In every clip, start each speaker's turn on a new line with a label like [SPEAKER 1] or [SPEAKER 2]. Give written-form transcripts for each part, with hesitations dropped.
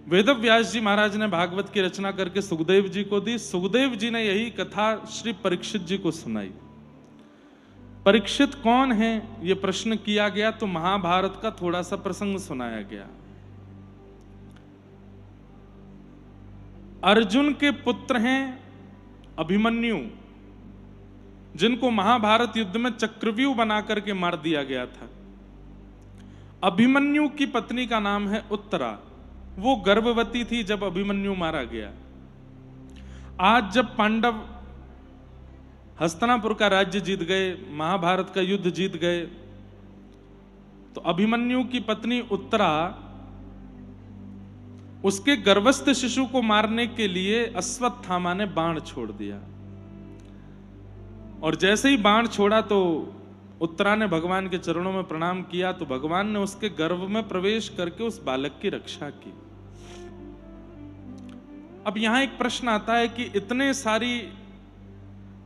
[SPEAKER 1] वेदव्यास जी महाराज ने भागवत की रचना करके सुखदेव जी को दी। सुखदेव जी ने यही कथा श्री परीक्षित जी को सुनाई। परीक्षित कौन है यह प्रश्न किया गया तो महाभारत का थोड़ा सा प्रसंग सुनाया गया। अर्जुन के पुत्र हैं अभिमन्यु, जिनको महाभारत युद्ध में चक्रव्यूह बना करके मार दिया गया था। अभिमन्यु की पत्नी का नाम है उत्तरा। वो गर्भवती थी जब अभिमन्यु मारा गया। आज जब पांडव हस्तिनापुर का राज्य जीत गए, महाभारत का युद्ध जीत गए, तो अभिमन्यु की पत्नी उत्तरा उसके गर्भस्थ शिशु को मारने के लिए अश्वत्थामा ने बाण छोड़ दिया। और जैसे ही बाण छोड़ा तो उत्तरा ने भगवान के चरणों में प्रणाम किया, तो भगवान ने उसके गर्भ में प्रवेश करके उस बालक की रक्षा की। अब यहां एक प्रश्न आता है कि इतने सारी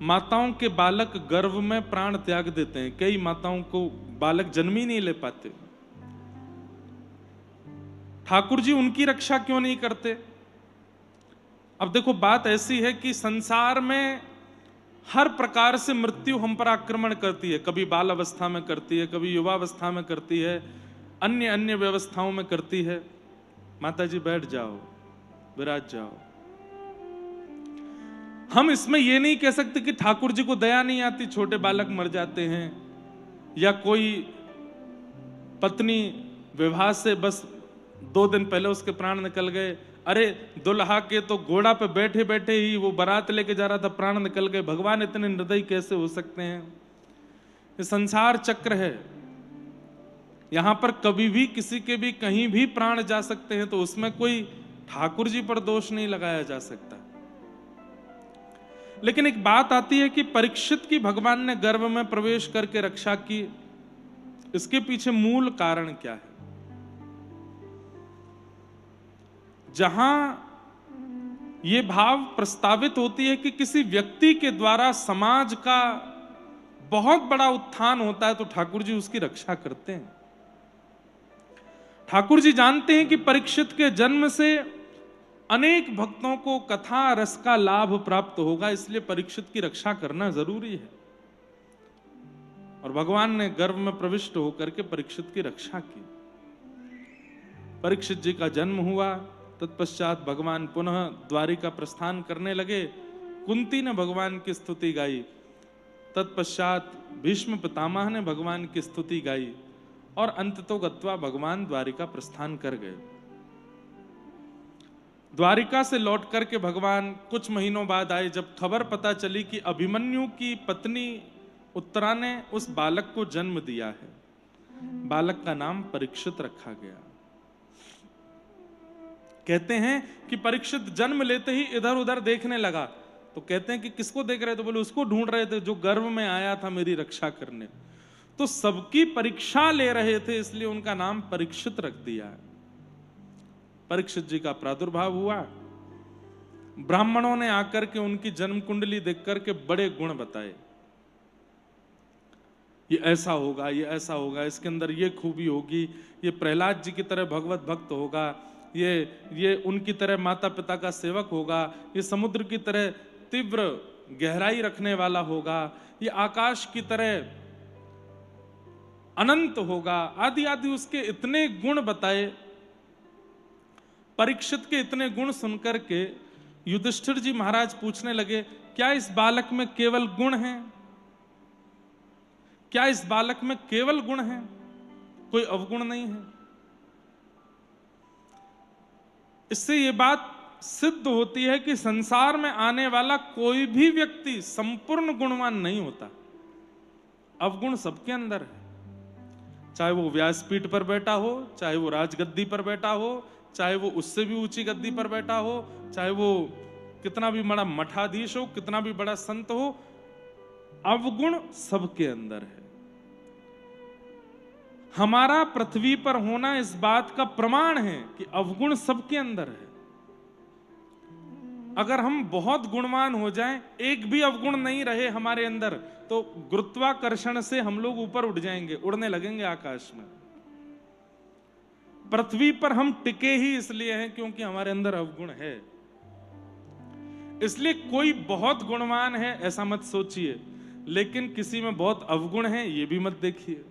[SPEAKER 1] माताओं के बालक गर्भ में प्राण त्याग देते हैं, कई माताओं को बालक जन्म ही नहीं ले पाते, ठाकुर जी उनकी रक्षा क्यों नहीं करते? अब देखो, बात ऐसी है कि संसार में हर प्रकार से मृत्यु हम पर आक्रमण करती है। कभी बाल अवस्था में करती है, कभी युवावस्था में करती है, अन्य अन्य व्यवस्थाओं में करती है। माता जी बैठ जाओ, विराज जाओ। हम इसमें यह नहीं कह सकते कि ठाकुर जी को दया नहीं आती, छोटे बालक मर जाते हैं, या कोई पत्नी विवाह से बस 2 दिन पहले उसके प्राण निकल गए। अरे दुल्हा के तो घोड़ा पे बैठे बैठे ही वो बारात लेके जा रहा था, प्राण निकल गए। भगवान इतने निर्दयी कैसे हो सकते हैं? ये संसार चक्र है। यहां पर कभी भी किसी के भी कहीं भी प्राण जा सकते हैं, तो उसमें कोई ठाकुर जी पर दोष नहीं लगाया जा सकता। लेकिन एक बात आती है कि परीक्षित की भगवान ने गर्भ में प्रवेश करके रक्षा की। इसके पीछे मूल कारण क्या है? जहां यह भाव प्रस्तावित होती है कि किसी व्यक्ति के द्वारा समाज का बहुत बड़ा उत्थान होता है, तो ठाकुर जी उसकी रक्षा करते हैं। ठाकुर जी जानते हैं कि परीक्षित के जन्म से अनेक भक्तों को कथा रस का लाभ प्राप्त होगा, इसलिए परीक्षित की रक्षा करना जरूरी है। और भगवान ने गर्भ में प्रविष्ट होकर के परीक्षित की रक्षा की। परीक्षित जी का जन्म हुआ, तत्पश्चात भगवान पुनः द्वारिका प्रस्थान करने लगे। कुंती ने भगवान की स्तुति गाई, तत्पश्चात भीष्म पितामह ने भगवान की स्तुति गाई, और अंततो गत्वा भगवान द्वारिका प्रस्थान कर गए। द्वारिका से लौट करके भगवान कुछ महीनों बाद आए, जब खबर पता चली कि अभिमन्यु की पत्नी उत्तरा ने उस बालक को जन्म दिया है। बालक का नाम परीक्षित रखा गया। कहते हैं कि परीक्षित जन्म लेते ही इधर उधर देखने लगा। तो कहते हैं कि किसको देख रहे थे? बोले उसको ढूंढ रहे थे जो गर्भ में आया था मेरी रक्षा करने। तो सबकी परीक्षा ले रहे थे, इसलिए उनका नाम परीक्षित रख दिया। परीक्षित जी का प्रादुर्भाव हुआ। ब्राह्मणों ने आकर के उनकी जन्म कुंडली देख करके बड़े गुण बताए। ये ऐसा होगा, ये ऐसा होगा, इसके अंदर ये खूबी होगी, ये प्रहलाद जी की तरह भगवत भक्त होगा, ये उनकी तरह माता पिता का सेवक होगा, ये समुद्र की तरह तीव्र गहराई रखने वाला होगा, ये आकाश की तरह अनंत होगा, आदि आदि उसके इतने गुण बताए। परीक्षित के इतने गुण सुनकर के युधिष्ठिर जी महाराज पूछने लगे, क्या इस बालक में केवल गुण हैं? क्या इस बालक में केवल गुण हैं, कोई अवगुण नहीं है? इससे यह बात सिद्ध होती है कि संसार में आने वाला कोई भी व्यक्ति संपूर्ण गुणवान नहीं होता। अवगुण सबके अंदर है। चाहे वो व्यासपीठ पर बैठा हो, चाहे वो राजगद्दी पर बैठा हो, चाहे वो उससे भी ऊंची गद्दी पर बैठा हो, चाहे वो कितना भी बड़ा मठाधीश हो, कितना भी बड़ा संत हो, अवगुण सबके अंदर है। हमारा पृथ्वी पर होना इस बात का प्रमाण है कि अवगुण सबके अंदर है। अगर हम बहुत गुणवान हो जाएं, एक भी अवगुण नहीं रहे हमारे अंदर, तो गुरुत्वाकर्षण से हम लोग ऊपर उड़ जाएंगे, उड़ने लगेंगे आकाश में। पृथ्वी पर हम टिके ही इसलिए हैं क्योंकि हमारे अंदर अवगुण है। इसलिए कोई बहुत गुणवान है ऐसा मत सोचिए, लेकिन किसी में बहुत अवगुण है ये भी मत देखिए।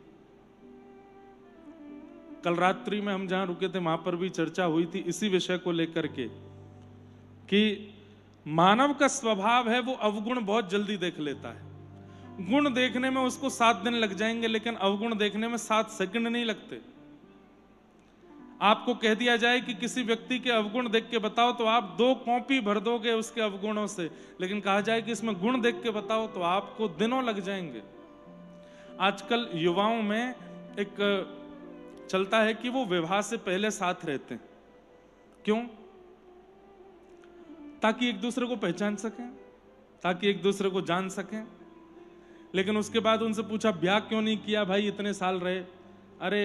[SPEAKER 1] कल रात्रि में हम जहां रुके थे वहां पर भी चर्चा हुई थी इसी विषय को लेकर के कि मानव का स्वभाव है वो अवगुण बहुत जल्दी देख लेता है। गुण देखने में उसको 7 दिन लग जाएंगे, लेकिन अवगुण देखने में 7 सेकंड नहीं लगते। आपको कह दिया जाए कि किसी व्यक्ति के अवगुण देख के बताओ तो आप 2 कॉपी भर दोगे उसके अवगुणों से, लेकिन कहा जाए कि इसमें गुण देख के बताओ तो आपको दिनों लग जाएंगे। आजकल युवाओं में एक चलता है कि वो विवाह से पहले साथ रहते हैं। क्यों? ताकि एक दूसरे को पहचान सकें, ताकि एक दूसरे को जान सकें। लेकिन उसके बाद उनसे पूछा ब्याह क्यों नहीं किया भाई, इतने साल रहे? अरे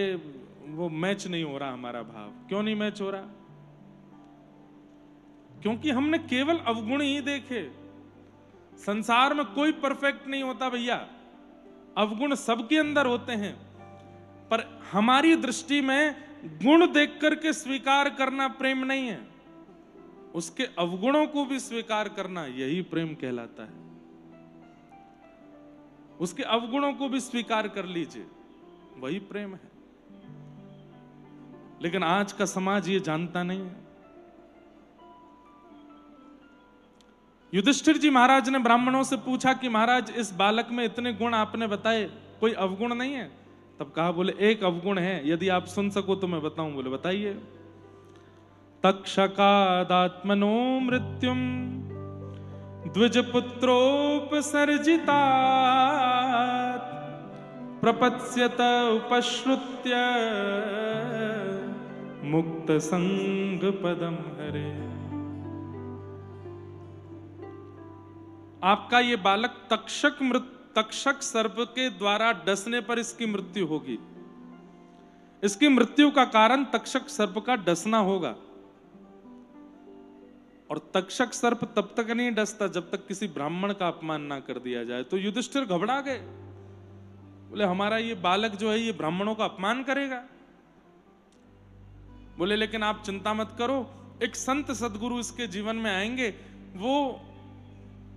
[SPEAKER 1] वो मैच नहीं हो रहा हमारा भाव। क्यों नहीं मैच हो रहा? क्योंकि हमने केवल अवगुण ही देखे। संसार में कोई परफेक्ट नहीं होता भैया, अवगुण सबके अंदर होते हैं, पर हमारी दृष्टि में गुण देख करके स्वीकार करना प्रेम नहीं है, उसके अवगुणों को भी स्वीकार करना यही प्रेम कहलाता है। उसके अवगुणों को भी स्वीकार कर लीजिए, वही प्रेम है। लेकिन आज का समाज ये जानता नहीं है। युधिष्ठिर जी महाराज ने ब्राह्मणों से पूछा कि महाराज इस बालक में इतने गुण आपने बताए, कोई अवगुण नहीं है? तब कहा, बोले एक अवगुण है, यदि आप सुन सको तो मैं बताऊं। बोले बताइए। तक्षकादात्मनो मृत्युम द्विज पुत्रोपसर्जिता प्रपत्स्यत उपश्रुत्य मुक्त संग पदम हरे। आपका ये बालक तक्षक सर्प के द्वारा डसने पर इसकी मृत्यु होगी। इसकी मृत्यु का कारण तक्षक सर्प का डसना होगा। और तक्षक सर्प तब तक नहीं डसता जब तक किसी ब्राह्मण का अपमान ना कर दिया जाए। तो युधिष्ठिर घबरा गए, बोले हमारा ये बालक जो है ये ब्राह्मणों का अपमान करेगा। बोले लेकिन आप चिंता मत करो, एक संत सदगुरु इसके जीवन में आएंगे, वो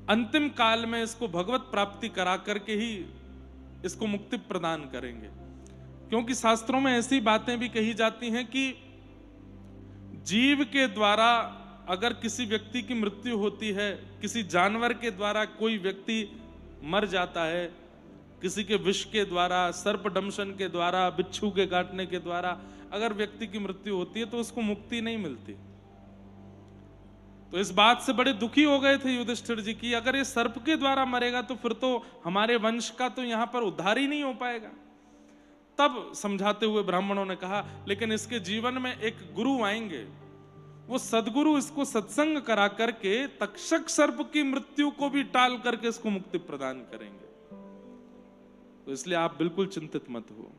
[SPEAKER 1] अंतिम काल में इसको भगवत प्राप्ति करा करके ही इसको मुक्ति प्रदान करेंगे। क्योंकि शास्त्रों में ऐसी बातें भी कही जाती हैं कि जीव के द्वारा अगर किसी व्यक्ति की मृत्यु होती है, किसी जानवर के द्वारा कोई व्यक्ति मर जाता है, किसी के विष के द्वारा, सर्प दंशन के द्वारा, बिच्छू के काटने के द्वारा अगर व्यक्ति की मृत्यु होती है तो उसको मुक्ति नहीं मिलती। तो इस बात से बड़े दुखी हो गए थे युधिष्ठिर जी की, अगर ये सर्प के द्वारा मरेगा तो फिर तो हमारे वंश का तो यहां पर उद्धार ही नहीं हो पाएगा। तब समझाते हुए ब्राह्मणों ने कहा लेकिन इसके जीवन में एक गुरु आएंगे, वो सदगुरु इसको सत्संग करा करके तक्षक सर्प की मृत्यु को भी टाल करके इसको मुक्ति प्रदान करेंगे। तो इसलिए आप बिल्कुल चिंतित मत हो।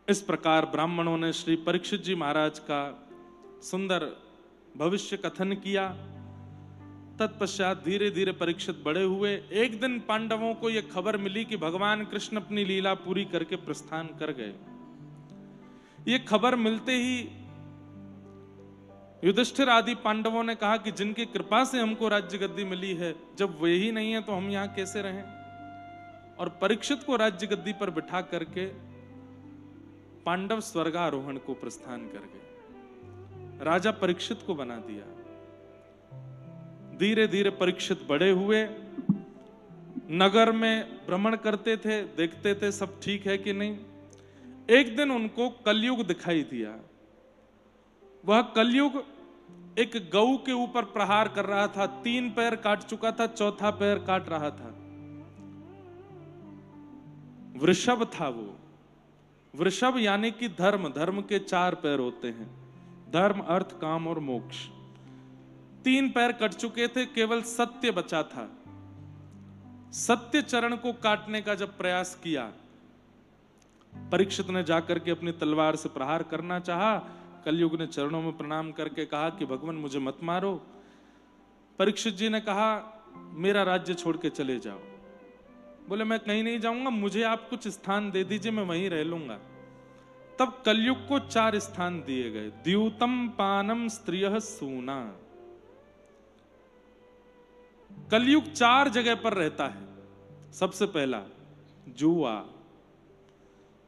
[SPEAKER 1] इस प्रकार ब्राह्मणों ने श्री परीक्षित जी महाराज का सुंदर भविष्य कथन किया। तत्पश्चात धीरे धीरे परीक्षित बड़े हुए। एक दिन पांडवों को यह खबर मिली कि भगवान कृष्ण अपनी लीला पूरी करके प्रस्थान कर गए। यह खबर मिलते ही युधिष्ठिर आदि पांडवों ने कहा कि जिनकी कृपा से हमको राज्य गद्दी मिली है, जब वे ही नहीं है तो हम यहां कैसे रहें। और परीक्षित को राज्य गद्दी पर बिठा करके पांडव स्वर्गारोहण को प्रस्थान कर गए। राजा परीक्षित को बना दिया। धीरे धीरे परीक्षित बड़े हुए, नगर में भ्रमण करते थे, देखते थे सब ठीक है कि नहीं। एक दिन उनको कलयुग दिखाई दिया। वह कलयुग एक गऊ के ऊपर प्रहार कर रहा था। 3 पैर काट चुका था, 4था पैर काट रहा था। वृषभ था वो। वृषभ यानी कि धर्म, धर्म के 4 पैर होते हैं, धर्म, अर्थ, काम और मोक्ष। 3 पैर कट चुके थे, केवल सत्य बचा था। सत्य चरण को काटने का जब प्रयास किया, परीक्षित ने जाकर के अपनी तलवार से प्रहार करना चाहा। कलयुग ने चरणों में प्रणाम करके कहा कि भगवान मुझे मत मारो। परीक्षित जी ने कहा मेरा राज्य छोड़ के चले जाओ। बोले मैं कहीं नहीं जाऊंगा, मुझे आप कुछ स्थान दे दीजिए, मैं वहीं रह लूंगा। तब कलयुग को 4 स्थान दिए गए। द्यूतम पानम स्त्रियः सूना। कलयुग 4 जगह पर रहता है। सबसे पहला जुआ,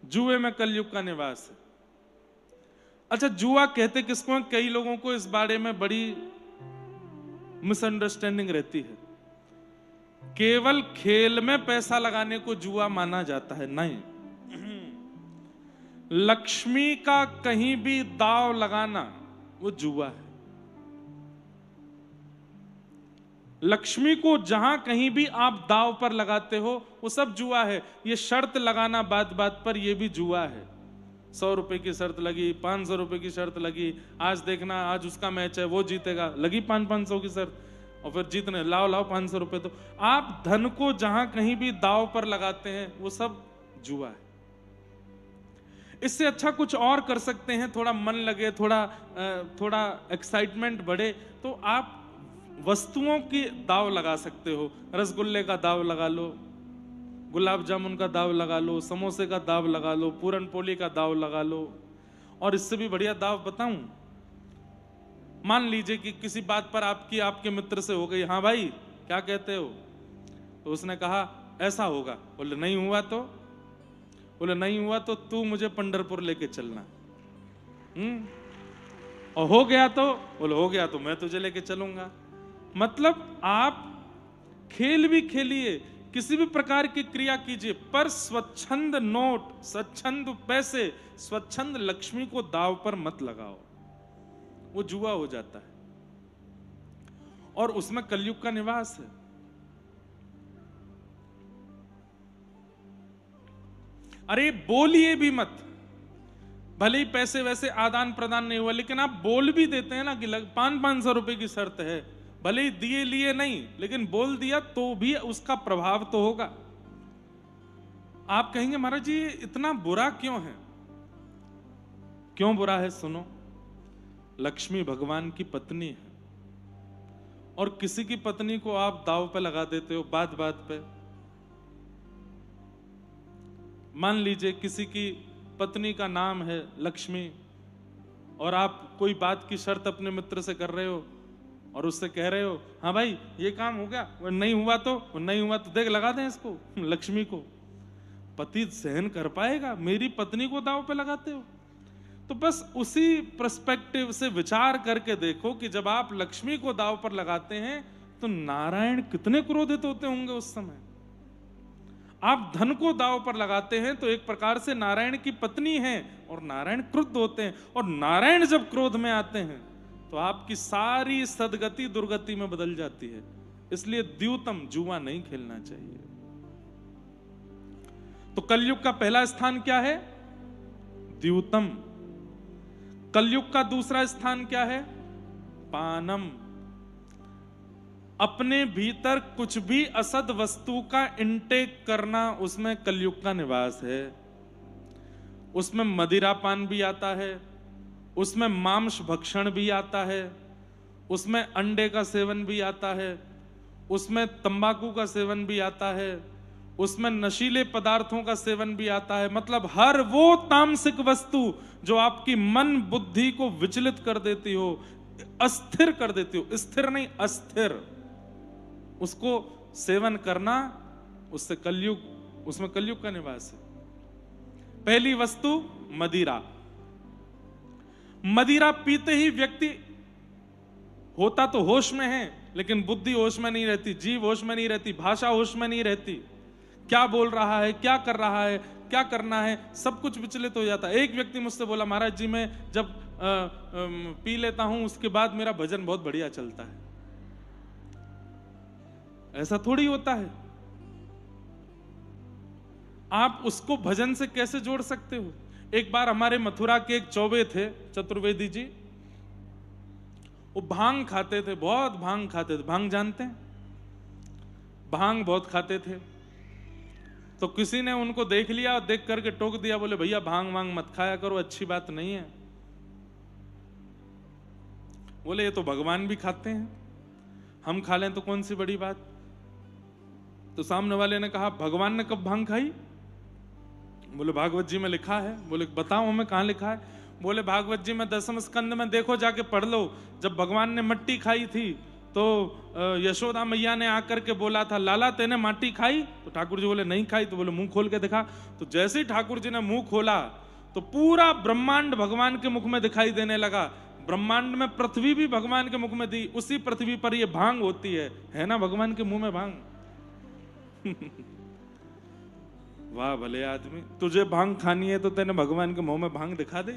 [SPEAKER 1] जुए में कलयुग का निवास है। अच्छा, जुआ कहते किसको हैं? कई लोगों को इस बारे में बड़ी मिसअंडरस्टैंडिंग रहती है। केवल खेल में पैसा लगाने को जुआ माना जाता है, नहीं। लक्ष्मी का कहीं भी दाव लगाना वो जुआ है। लक्ष्मी को जहां कहीं भी आप दाव पर लगाते हो वो सब जुआ है। ये शर्त लगाना बात बात पर, ये भी जुआ है। 100 रुपए की शर्त लगी, 500 रुपए की शर्त लगी, आज देखना आज उसका मैच है वो जीतेगा, लगी 500 की शर्त, और फिर जीतने लाओ 500 रुपए। तो आप धन को जहां कहीं भी दाव पर लगाते हैं वो सब जुआ है। इससे अच्छा कुछ और कर सकते हैं, थोड़ा मन लगे, थोड़ा एक्साइटमेंट बढ़े, तो आप वस्तुओं की दाव लगा सकते हो। रसगुल्ले का दाव लगा लो, गुलाब जामुन का दाव लगा लो, समोसे का दाव लगा लो, पूरन पोली का दाव लगा लो। और इससे भी बढ़िया दाव बताऊं, मान लीजिए कि किसी बात पर आपके मित्र से हो गई, हाँ भाई क्या कहते हो, तो उसने कहा ऐसा होगा, बोले नहीं हुआ तो, बोले नहीं हुआ तो तू मुझे पंढरपुर लेके चलना। और हो गया तो, बोले हो गया तो मैं तुझे लेके चलूंगा। मतलब आप खेल भी खेलिए, किसी भी प्रकार की क्रिया कीजिए, पर स्वच्छंद नोट, स्वच्छंद पैसे, स्वच्छंद लक्ष्मी को दाव पर मत लगाओ, वो जुआ हो जाता है। और उसमें कलयुग का निवास है। अरे बोलिए भी मत, भले ही पैसे वैसे आदान प्रदान नहीं हुआ, लेकिन आप बोल भी देते हैं ना कि 500 रुपए की शर्त है, भले ही दिए लिए नहीं, लेकिन बोल दिया तो भी उसका प्रभाव तो होगा। आप कहेंगे महाराज जी इतना बुरा क्यों है? क्यों बुरा है सुनो। लक्ष्मी भगवान की पत्नी है, और किसी की पत्नी को आप दाव पे लगा देते हो बात बात पे। मान लीजिए किसी की पत्नी का नाम है लक्ष्मी, और आप कोई बात की शर्त अपने मित्र से कर रहे हो और उससे कह रहे हो हाँ भाई ये काम हो गया, वो नहीं हुआ तो, वो नहीं हुआ तो देख लगा दें इसको, लक्ष्मी को। पति सहन कर पाएगा? मेरी पत्नी को दाव पे लगाते हो। तो बस उसी पर्सपेक्टिव से विचार करके देखो कि जब आप लक्ष्मी को दाव पर लगाते हैं तो नारायण कितने क्रोधित होते होंगे उस समय। आप धन को दाव पर लगाते हैं तो एक प्रकार से नारायण की पत्नी है, और नारायण क्रुद्ध होते हैं, और नारायण जब क्रोध में आते हैं तो आपकी सारी सदगति दुर्गति में बदल जाती है। इसलिए द्यूतम, जुआ नहीं खेलना चाहिए। तो कलयुग का पहला स्थान क्या है? द्यूतम। कलयुग का दूसरा स्थान क्या है? पानम। अपने भीतर कुछ भी असद वस्तु का इंटेक करना, उसमें कलयुग का निवास है। उसमें मदिरापान भी आता है, उसमें मांस भक्षण भी आता है, उसमें अंडे का सेवन भी आता है, उसमें तंबाकू का सेवन भी आता है, उसमें नशीले पदार्थों का सेवन भी आता है। मतलब हर वो तामसिक वस्तु जो आपकी मन बुद्धि को विचलित कर देती हो, अस्थिर कर देती हो, स्थिर नहीं अस्थिर, उसको सेवन करना, उससे कलयुग, उसमें कलयुग का निवास है। पहली वस्तु मदिरा। मदिरा पीते ही व्यक्ति होता तो होश में है, लेकिन बुद्धि होश में नहीं रहती, जीव होश में नहीं रहती, भाषा होश में नहीं रहती, क्या बोल रहा है, क्या कर रहा है, क्या करना है, सब कुछ विचलित हो जाता है। एक व्यक्ति मुझसे बोला महाराज जी मैं जब पी लेता हूं उसके बाद मेरा भजन बहुत बढ़िया चलता है। ऐसा थोड़ी होता है। आप उसको भजन से कैसे जोड़ सकते हो? एक बार हमारे मथुरा के एक चौबे थे, चतुर्वेदी जी, वो भांग खाते थे, बहुत भांग खाते थे। भांग जानते हैं? भांग बहुत खाते थे। तो किसी ने उनको देख लिया और देख करके टोक दिया, बोले भैया भांग वांग मत खाया करो, अच्छी बात नहीं है। बोले ये तो भगवान भी खाते हैं, हम खा लें तो कौन सी बड़ी बात। तो सामने वाले ने कहा भगवान ने कब भांग खाई? बोले भागवत जी में लिखा है। बोले बताओ हमें कहाँ लिखा है। बोले भागवत जी में 10वें स्कंद में देखो, जाके पढ़ लो। जब भगवान ने मट्टी खाई थी तो यशोदा मैया ने आकर के बोला था, लाला तेने माटी खाई? तो ठाकुर जी बोले नहीं खाई। तो बोले मुंह खोल के दिखा। तो जैसे ही ठाकुर जी ने मुंह खोला तो पूरा ब्रह्मांड भगवान के मुख में दिखाई देने लगा। ब्रह्मांड में पृथ्वी भी भगवान के मुख में दी। उसी पृथ्वी पर ये भांग होती है ना भगवान के मुंह में भांग। वाह भले आदमी, तुझे भांग खानी है तो तेने भगवान के मुंह में भांग दिखा दे।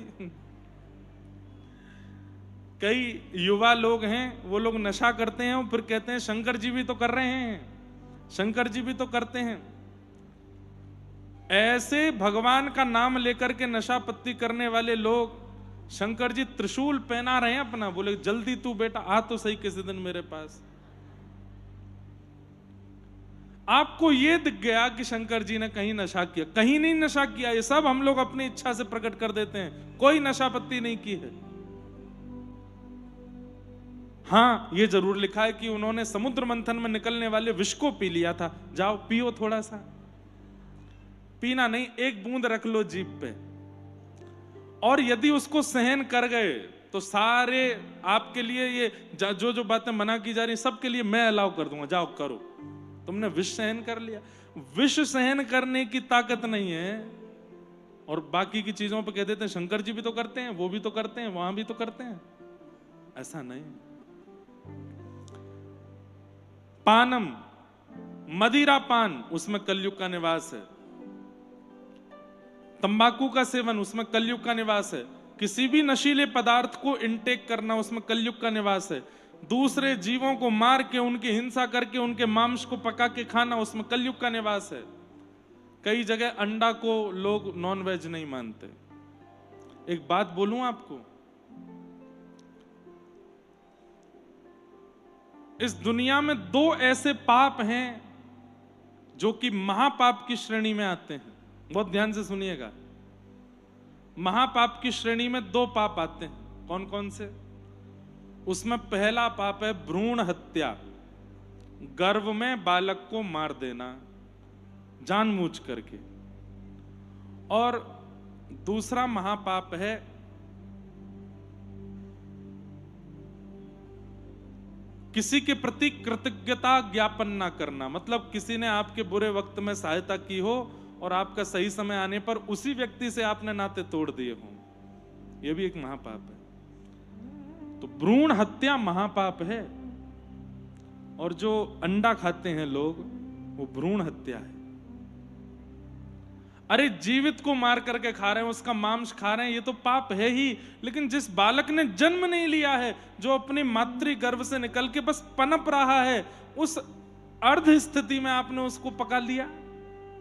[SPEAKER 1] कई युवा लोग हैं, वो लोग नशा करते हैं और फिर कहते हैं शंकर जी भी तो कर रहे हैं, शंकर जी भी तो करते हैं। ऐसे भगवान का नाम लेकर के नशा पत्ती करने वाले लोग, शंकर जी त्रिशूल पहना रहे हैं अपना। बोले जल्दी तू बेटा आ तो सही किसी दिन मेरे पास। आपको यह दिख गया कि शंकर जी ने कहीं नशा किया? कहीं नहीं नशा किया। ये सब हम लोग अपनी इच्छा से प्रकट कर देते हैं। कोई नशा पत्ती नहीं की है। हाँ, ये जरूर लिखा है कि उन्होंने समुद्र मंथन में निकलने वाले विष को पी लिया था। जाओ पियो, थोड़ा सा पीना नहीं, एक बूंद रख लो जीभ पे। और यदि उसको सहन कर गए तो सारे आपके लिए ये जो जो बातें मना की जा रही सबके लिए मैं अलाउ कर दूंगा, जाओ करो। तुमने विष सहन कर लिया। विष सहन करने की ताकत नहीं है। और बाकी की चीजों पे कह देते हैं शंकर जी भी तो करते हैं, वो भी तो करते हैं, वहां भी तो करते हैं। ऐसा नहीं। पानम, मदिरा पान, उसमें कलयुग का निवास है। तंबाकू का सेवन, उसमें कलयुग का निवास है। किसी भी नशीले पदार्थ को इनटेक करना, उसमें कलयुग का निवास है। दूसरे जीवों को मार के उनकी हिंसा करके उनके मांस को पका के खाना, उसमें कलयुग का निवास है। कई जगह अंडा को लोग नॉनवेज नहीं मानते। एक बात बोलूं आपको, इस दुनिया में दो ऐसे पाप हैं जो कि महापाप की श्रेणी में आते हैं। बहुत ध्यान से सुनिएगा। महापाप की श्रेणी में दो पाप आते हैं। कौन कौन से? उसमें पहला पाप है भ्रूण हत्या, गर्भ में बालक को मार देना जानबूझ करके। और दूसरा महापाप है किसी के प्रति कृतज्ञता ज्ञापन ना करना। मतलब किसी ने आपके बुरे वक्त में सहायता की हो और आपका सही समय आने पर उसी व्यक्ति से आपने नाते तोड़ दिए हों, यह भी एक महापाप है। तो भ्रूण हत्या महापाप है। और जो अंडा खाते हैं लोग, वो भ्रूण हत्या है। अरे जीवित को मार करके खा रहे हैं, उसका मांस खा रहे हैं, ये तो पाप है ही। लेकिन जिस बालक ने जन्म नहीं लिया है, जो अपनी मातृ गर्भ से निकल के बस पनप रहा है, उस अर्ध स्थिति में आपने उसको पका लिया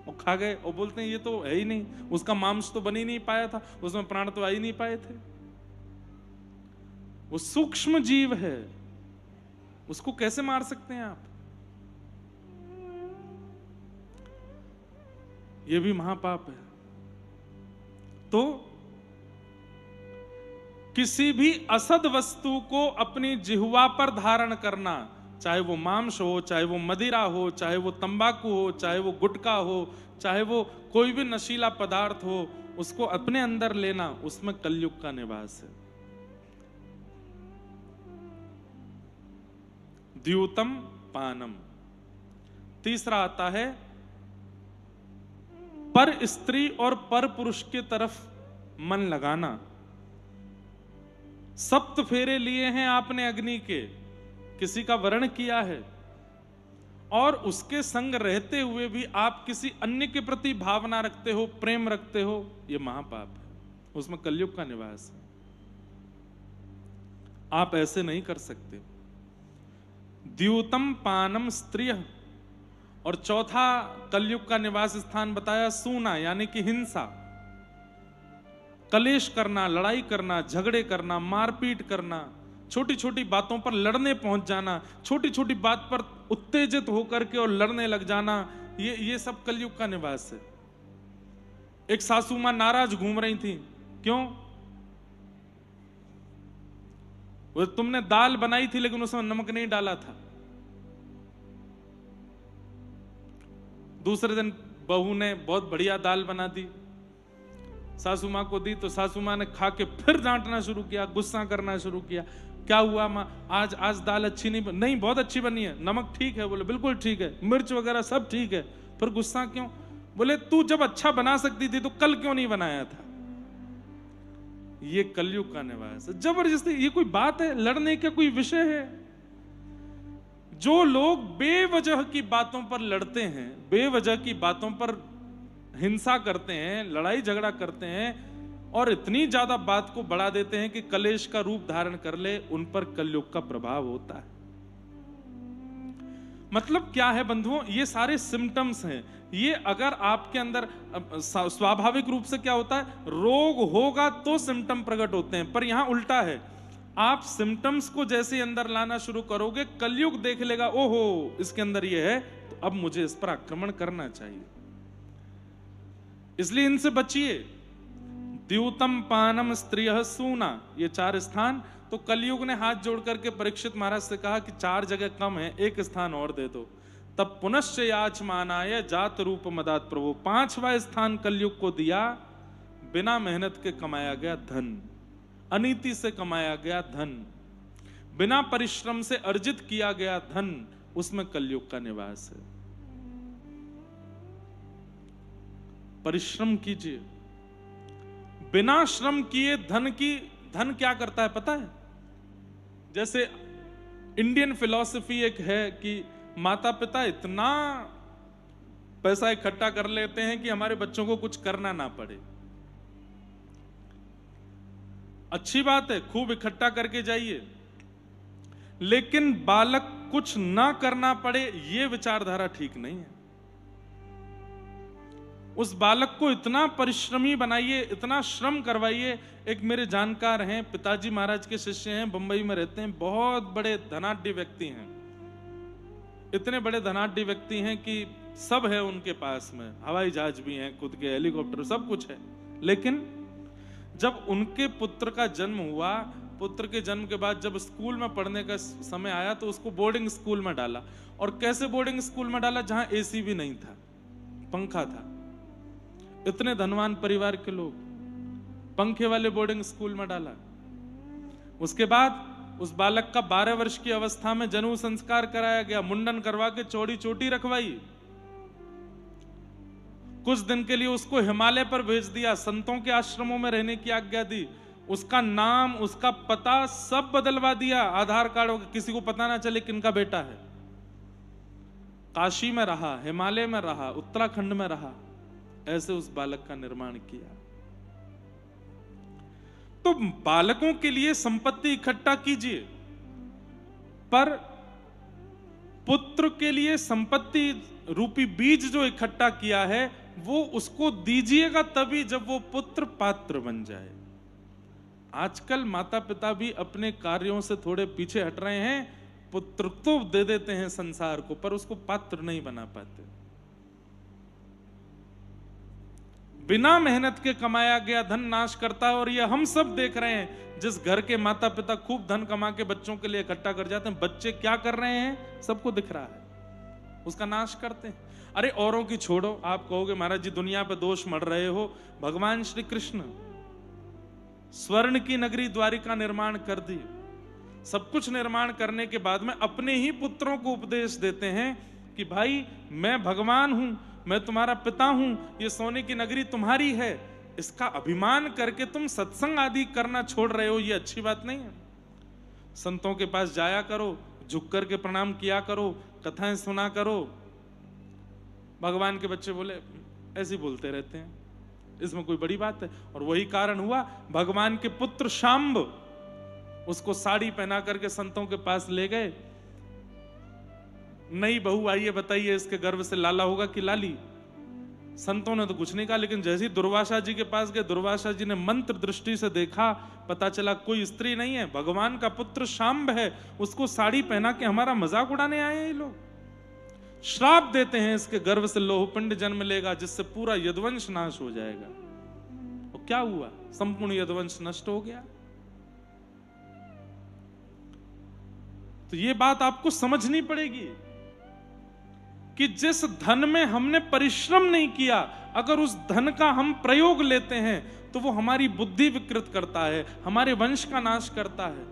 [SPEAKER 1] और खा गए और बोलते हैं ये तो है ही नहीं, उसका मांस तो बन ही नहीं पाया था, उसमें प्राण तो आ ही नहीं पाए थे। वो सूक्ष्म जीव है, उसको कैसे मार सकते हैं आप? ये भी महापाप है। तो किसी भी असद वस्तु को अपनी जिह्वा पर धारण करना, चाहे वो मांस हो, चाहे वो मदिरा हो, चाहे वो तंबाकू हो, चाहे वो गुटखा हो, चाहे वो कोई भी नशीला पदार्थ हो, उसको अपने अंदर लेना, उसमें कलयुग का निवास है। द्यूतम पानम। तीसरा आता है पर स्त्री और पर पुरुष के तरफ मन लगाना। सप्त फेरे लिए हैं आपने अग्नि के, किसी का वर्ण किया है, और उसके संग रहते हुए भी आप किसी अन्य के प्रति भावना रखते हो, प्रेम रखते हो, यह महापाप है। उसमें कलयुग का निवास है। आप ऐसे नहीं कर सकते। द्यूतम पानम स्त्रिय। और चौथा कलयुग का निवास स्थान बताया सूना, यानी कि हिंसा, कलेश करना, लड़ाई करना, झगड़े करना, मारपीट करना, छोटी छोटी बातों पर लड़ने पहुंच जाना, छोटी छोटी बात पर उत्तेजित होकर के और लड़ने लग जाना, ये सब कलयुग का निवास है। एक सासू मां नाराज घूम रही थी। क्यों? वो तुमने दाल बनाई थी लेकिन उसमें नमक नहीं डाला था। दूसरे दिन बहू ने बहुत बढ़िया दाल बना दी, सासू माँ को दी तो सासू माँ ने खा के फिर डांटना शुरू किया, गुस्सा करना शुरू किया। क्या हुआ माँ, आज दाल अच्छी नहीं बहुत अच्छी बनी है, नमक ठीक है? बोले बिल्कुल ठीक है, मिर्च वगैरह सब ठीक है, फिर गुस्सा क्यों? बोले तू जब अच्छा बना सकती थी तो कल क्यों नहीं बनाया था? ये कलयुग का निवास है। जबरदस्ती, ये कोई बात है? लड़ने का कोई विषय है? जो लोग बेवजह की बातों पर लड़ते हैं, बेवजह की बातों पर हिंसा करते हैं, लड़ाई झगड़ा करते हैं और इतनी ज्यादा बात को बढ़ा देते हैं कि कलेश का रूप धारण कर ले, उन पर कलयुग का प्रभाव होता है। मतलब क्या है बंधुओं, ये सारे सिम्टम्स हैं। ये अगर आपके अंदर स्वाभाविक रूप से क्या होता है, रोग होगा तो सिम्टम प्रकट होते हैं, पर यहां उल्टा है। आप सिम्टम्स को जैसे अंदर लाना शुरू करोगे, कलयुग देख लेगा, ओहो इसके अंदर ये है, तो अब मुझे इस पर आक्रमण करना चाहिए। इसलिए इनसे बचिए। द्यूतम पानम स्त्रियः सूना, ये 4 स्थान। तो कलयुग ने हाथ जोड़ करके परीक्षित महाराज से कहा कि 4 जगह कम है, 1 स्थान और दे दो। तब पुनश्च याचमानाय जात रूप मदात प्रभु, 5वां स्थान कलयुग को दिया। बिना मेहनत के कमाया गया धन, अनीति से कमाया गया धन, बिना परिश्रम से अर्जित किया गया धन, उसमें कलयुग का निवास है। परिश्रम कीजिए। बिना श्रम किए धन क्या करता है पता है? जैसे इंडियन फिलॉसफी एक है कि माता पिता इतना पैसा इकट्ठा कर लेते हैं कि हमारे बच्चों को कुछ करना ना पड़े। अच्छी बात है, खूब इकट्ठा करके जाइए, लेकिन बालक कुछ ना करना पड़े, यह विचारधारा ठीक नहीं है। उस बालक को इतना परिश्रमी बनाइए, इतना श्रम करवाइए। एक मेरे जानकार हैं, पिताजी महाराज के शिष्य हैं, बंबई में रहते हैं, बहुत बड़े धनाढ्य व्यक्ति हैं। इतने बड़े धनाढ्य व्यक्ति हैं कि सब है उनके पास में, हवाई जहाज भी हैं, खुद के हेलीकॉप्टर, सब कुछ है। लेकिन जब उनके पुत्र का जन्म हुआ, पुत्र के जन्म के बाद जब स्कूल में पढ़ने का समय आया तो उसको बोर्डिंग स्कूल में डाला। और कैसे बोर्डिंग स्कूल में डाला? जहां एसी भी नहीं था, पंखा था। इतने धनवान परिवार के लोग, पंखे वाले बोर्डिंग स्कूल में डाला। उसके बाद उस बालक का 12 वर्ष की अवस्था में जनेऊ संस्कार कराया गया, मुंडन करवा के चौड़ी चोटी रखवाई। कुछ दिन के लिए उसको हिमालय पर भेज दिया, संतों के आश्रमों में रहने की आज्ञा दी। उसका नाम, उसका पता सब बदलवा दिया, आधार कार्ड, किसी को पता ना चले किनका बेटा है। काशी में रहा, हिमालय में रहा, उत्तराखंड में रहा, ऐसे उस बालक का निर्माण किया। तो बालकों के लिए संपत्ति इकट्ठा कीजिए, पर पुत्र के लिए संपत्ति रूपी बीज जो इकट्ठा किया है वो उसको दीजिएगा तभी जब वो पुत्र पात्र बन जाए। आजकल माता पिता भी अपने कार्यों से थोड़े पीछे हट रहे हैं, पुत्र तो दे देते हैं संसार को, पर उसको पात्र नहीं बना पाते। बिना मेहनत के कमाया गया धन नाश करता है। और ये हम सब देख रहे हैं, जिस घर के माता पिता खूब धन कमा के बच्चों के लिए इकट्ठा कर जाते हैं, बच्चे क्या कर रहे हैं सबको दिख रहा है, उसका नाश करते हैं। अरे औरों की छोड़ो, आप कहोगे महाराज जी दुनिया पे दोष मढ़ रहे हो। भगवान श्री कृष्ण स्वर्ण की नगरी द्वारिका निर्माण कर दी, सब कुछ निर्माण करने के बाद में अपने ही पुत्रों को उपदेश देते हैं कि भाई मैं भगवान हूं, मैं तुम्हारा पिता हूं, ये सोने की नगरी तुम्हारी है। इसका अभिमान करके तुम सत्संग आदि करना छोड़ रहे हो, ये अच्छी बात नहीं है। संतों के पास जाया करो, झुक करके प्रणाम किया करो, कथाएं सुना करो। भगवान के बच्चे बोले ऐसे बोलते रहते हैं, इसमें कोई बड़ी बात है? और वही कारण हुआ, भगवान के पुत्र शांब उसको साड़ी पहना करके संतों के पास ले गए। नई बहू आई है, बताइए इसके गर्भ से लाला होगा कि लाली? संतों ने तो कुछ नहीं कहा, लेकिन जैसे ही दुर्वासा जी के पास गए, दुर्वासा जी ने मंत्र दृष्टि से देखा, पता चला कोई स्त्री नहीं है, भगवान का पुत्र शांब है। उसको साड़ी पहना के हमारा मजाक उड़ाने आए हैं ये लोग। श्राप देते हैं इसके गर्भ से लोहपिंड जन्म लेगा, जिससे पूरा यदुवंश नाश हो जाएगा। और क्या हुआ? संपूर्ण यदुवंश नष्ट हो गया। तो ये बात आपको समझनी पड़ेगी कि जिस धन में हमने परिश्रम नहीं किया, अगर उस धन का हम प्रयोग लेते हैं तो वो हमारी बुद्धि विकृत करता है, हमारे वंश का नाश करता है।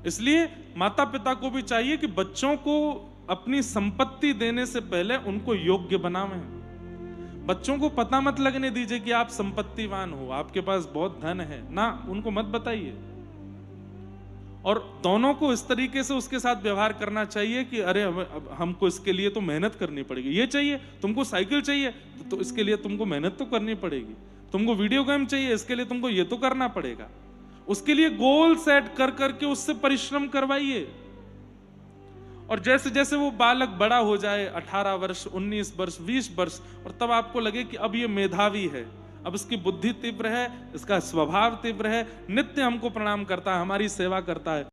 [SPEAKER 1] इसलिए माता पिता को भी चाहिए कि बच्चों को अपनी संपत्ति देने से पहले उनको योग्य बनावें। बच्चों को पता मत लगने दीजिए कि आप संपत्तिवान हो, आपके पास बहुत धन है, ना, उनको मत बताइए। और दोनों को इस तरीके से उसके साथ व्यवहार करना चाहिए कि अरे हमको इसके लिए तो मेहनत करनी पड़ेगी। ये चाहिए तुमको, साइकिल चाहिए तो इसके लिए तुमको मेहनत तो करनी पड़ेगी। तुमको वीडियो गेम चाहिए, इसके लिए तुमको ये तो करना पड़ेगा। उसके लिए गोल सेट कर करके उससे परिश्रम करवाइए। और जैसे जैसे वो बालक बड़ा हो जाए, 18 वर्ष, 19 वर्ष, 20 वर्ष, और तब आपको लगे कि अब ये मेधावी है, अब इसकी बुद्धि तीव्र है, इसका स्वभाव तीव्र है, नित्य हमको प्रणाम करता है, हमारी सेवा करता है,